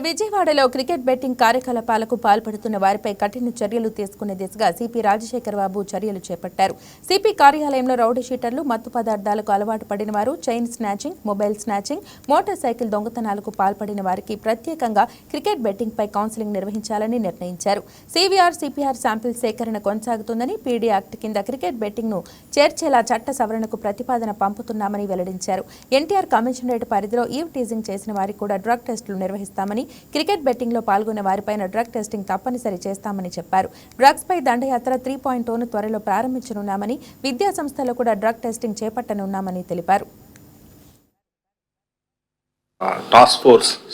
విజయవాడలో cricket betting కార్యకలాపాలకు పాల్పడుతున్న వారిపై కఠిన చర్యలు తీసుకునే దిశగా సిపి రాజశేఖర్ బాబు చర్యలు చేపట్టారు. సిపి కార్యాలయంలో రౌడీ షీటర్లు, మత్తు పదార్థాలకు అలవాటు పడిన వారు, chain snatching, mobile snatching, motorcycle దొంగతనాలకు పాల్పడిన వారికి ప్రత్యేకంగా క్రికెట్ బెట్టింగ్ పై కౌన్సిలింగ్ నిర్వహించాలని నిర్ణయించారు. సివిఆర్, సిపిఆర్ శాంపిల్ సేకరణ కొనసాగుతుందని, పీడీ యాక్ట్ కింద క్రికెట్ బెట్టింగ్ ను చేర్చేలా చట్ట సవరణకు ప్రతిపాదన పంపుతున్నామని వెల్లడించారు. ఎన్టీఆర్ కమిషనరేట్ పరిధిలో ఈవ్ టీజింగ్ చేసిన వారికి కూడా డ్రగ్ టెస్టులు నిర్వహిస్తామని, క్రికెట్ బెట్టింగ్ లో పాల్గొన్న వారిపైన డ్రగ్ టెస్టింగ్ తప్పనిసరి చేస్తామని చెప్పారు. డ్రగ్స్ పై దండయాత్ర 3.0ను త్వరలో ప్రారంభించనున్నామని, విద్యా సంస్థల్లో కూడా డ్రగ్ టెస్టింగ్ చేపట్టనున్నామని తెలిపారు.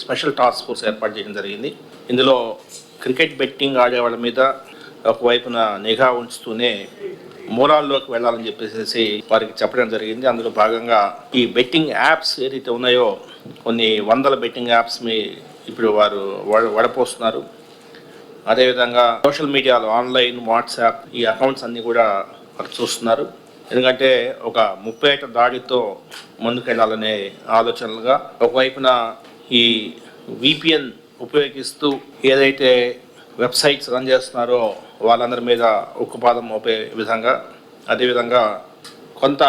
స్పెషల్ టాస్క్ ఫోర్స్ ఏర్పాటు చేయడం జరిగింది. ఇందులో క్రికెట్ బెట్టింగ్ ఆడే వాళ్ళ మీద ఒకవైపున నిఘా ఉంచుతూనే మూలాల్లోకి వెళ్ళాలని చెప్పేసి వారికి చెప్పడం జరిగింది. అందులో భాగంగా ఈ బెట్టింగ్ యాప్స్ ఏదైతే ఉన్నాయో కొన్ని వందల బెట్టింగ్ యాప్స్ ఇప్పుడు వారు వడపోస్తున్నారు. అదేవిధంగా సోషల్ మీడియాలో ఆన్లైన్, వాట్సాప్ ఈ అకౌంట్స్ అన్నీ కూడా వారు చూస్తున్నారు. ఎందుకంటే ఒక 30 ఏట దాడితో ముందుకెళ్ళాలనే ఆలోచనలుగా ఒకవైపున ఈ VPN ఉపయోగిస్తూ ఏదైతే వెబ్సైట్స్ రన్ చేస్తున్నారో వాళ్ళందరి మీద ఉక్కుపాదం మోపే విధంగా, అదేవిధంగా కొంత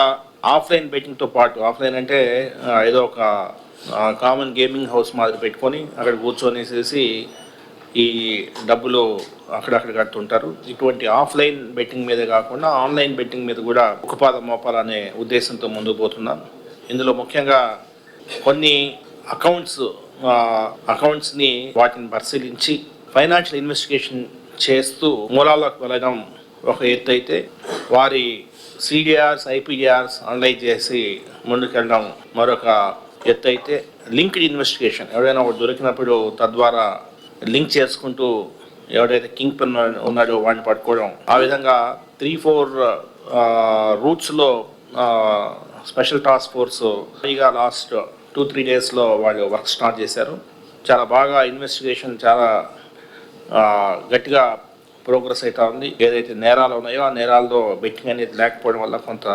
ఆఫ్లైన్ బెట్టింగ్తో పాటు, ఆఫ్లైన్ అంటే ఏదో ఒక కామన్ గేమింగ్ హౌస్ మాదిరి పెట్టుకొని అక్కడ కూర్చొనేసేసి ఈ డబ్బులు అక్కడక్కడ కడుతుంటారు. ఇటువంటి ఆఫ్లైన్ బెట్టింగ్ మీదే కాకుండా ఆన్లైన్ బెట్టింగ్ మీద కూడా ఉక్కుపాదం మోపాలనే ఉద్దేశంతో ముందుకు పోతున్నాం. ఇందులో ముఖ్యంగా కొన్ని అకౌంట్స్ని వాటిని పరిశీలించి ఫైనాన్షియల్ ఇన్వెస్టిగేషన్ చేస్తూ మూలాల్లోకి వెళ్ళడం ఒక ఎత్తు అయితే, వారి CDRs, IPDRs అనలైజ్ చేసి ముందుకెళ్ళడం మరొక ఎత్తు అయితే, లింక్డ్ ఇన్వెస్టిగేషన్ ఎవరైనా ఒకటి దొరికినప్పుడు తద్వారా లింక్ చేసుకుంటూ ఎవరైతే కింగ్ పిన్ ఉన్నాడో వాడిని పట్టుకోవడం. ఆ విధంగా 3-4 రూట్స్లో స్పెషల్ టాస్క్ ఫోర్స్ లాస్ట్ 2-3 డేస్లో వాళ్ళు వర్క్ స్టార్ట్ చేశారు. చాలా బాగా ఇన్వెస్టిగేషన్ చాలా గట్టిగా ప్రోగ్రెస్ అవుతా ఉంది. ఏదైతే నేరాలు ఉన్నాయో ఆ నేరాల్లో బెట్టింగ్ అనేది లేకపోవడం వల్ల కొంత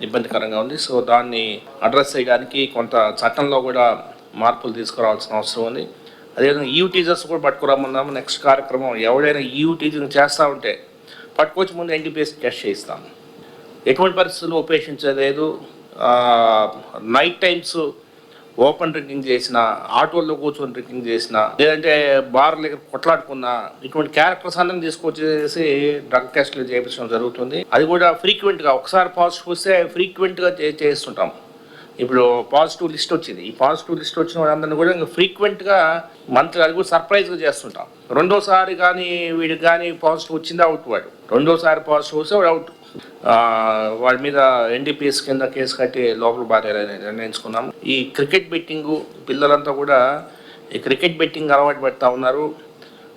ఇబ్బందికరంగా ఉంది. సో దాన్ని అడ్రస్ చేయడానికి కొంత చట్టంలో కూడా మార్పులు తీసుకురావాల్సిన అవసరం ఉంది. అదేవిధంగా ఈవ్ టీజర్స్ కూడా పట్టుకురామన్నాము. నెక్స్ట్ కార్యక్రమం ఎవడైనా ఈవ్ టీజింగ్ చేస్తూ ఉంటే పట్టుకొచ్చి ముందు NDPS టెస్ట్ చేయిస్తాము. ఎటువంటి పరిస్థితుల్లో ఉపేక్షించలేదు. నైట్ టైమ్స్ ఓపెన్ డ్రింకింగ్ చేసిన, ఆటోల్లో కూర్చొని డ్రింకింగ్ చేసిన, లేదంటే బార్ దగ్గర కొట్లాడుకున్న ఇటువంటి క్యారెక్టర్స్ అందరినీ తీసుకొచ్చేసి డ్రగ్ టెస్ట్లు చేయించడం జరుగుతుంది. అది కూడా ఫ్రీక్వెంట్గా, ఒకసారి పాజిటివ్ వస్తే ఫ్రీక్వెంట్గా చేస్తుంటాం. ఇప్పుడు పాజిటివ్ లిస్ట్ వచ్చింది. ఈ పాజిటివ్ లిస్ట్ వచ్చిన వాళ్ళందరినీ కూడా ఇంకా ఫ్రీక్వెంట్గా మంత్లీ అది కూడా సర్ప్రైజ్గా చేస్తుంటాం. రెండోసారి కానీ వీడికి కానీ పాజిటివ్ వచ్చిందా అవుట్, వాడు రెండోసారి పాజిటివ్ వస్తే వాడు అవుట్. వాడి మీద NDPS కింద కేసు కట్టి లోపల బాధ్యతని నిర్ణయించుకున్నాము. ఈ క్రికెట్ బెట్టింగు పిల్లలంతా కూడా ఈ క్రికెట్ బెట్టింగ్ అలవాటు పడుతూ ఉన్నారు.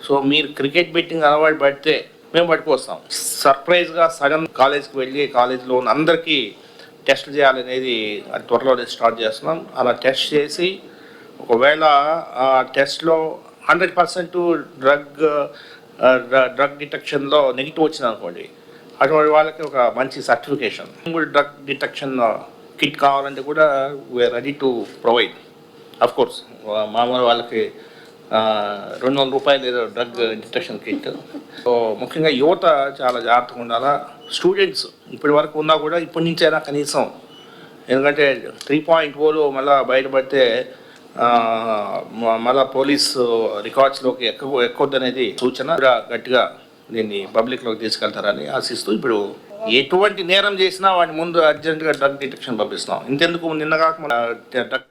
సో మీరు క్రికెట్ బెట్టింగ్ అలవాటు పడితే మేము పట్టుకొస్తాం. సర్ప్రైజ్గా సడన్ కాలేజ్కి వెళ్ళి కాలేజ్లో అందరికీ టెస్ట్ చేయాలనేది అది త్వరలోనే స్టార్ట్ చేస్తున్నాం. అలా టెస్ట్ చేసి ఒకవేళ ఆ టెస్ట్లో 100% డ్రగ్ డిటెక్షన్లో నెగిటివ్ వచ్చింది అనుకోండి, అటువంటి వాళ్ళకి ఒక మంచి సర్టిఫికేషన్. డ్రగ్ డిటెక్షన్ కిట్ కావాలంటే కూడా we are ready to provide. Of course మామూలు వాళ్ళకి 200 రూపాయలు ఏదో డ్రగ్ డిటెక్షన్ కిట్. సో ముఖ్యంగా యువత చాలా జాగ్రత్తగా ఉండాలా. స్టూడెంట్స్ ఇప్పటి వరకు ఉన్నా కూడా ఇప్పటి నుంచైనా కనీసం, ఎందుకంటే 3.0లో మళ్ళీ బయటపడితే మళ్ళీ పోలీసు రికార్డ్స్లోకి ఎక్కొద్దనేది సూచన. గట్టిగా దీన్ని పబ్లిక్లోకి తీసుకెళ్తారని ఆశిస్తూ ఇప్పుడు ఎటువంటి నేరం చేసినా వాటి ముందు అర్జెంటుగా డ్రగ్ డిటెక్షన్ పంపిస్తున్నాం. ఇంతెందుకు నిన్న కాక మన డ్రగ్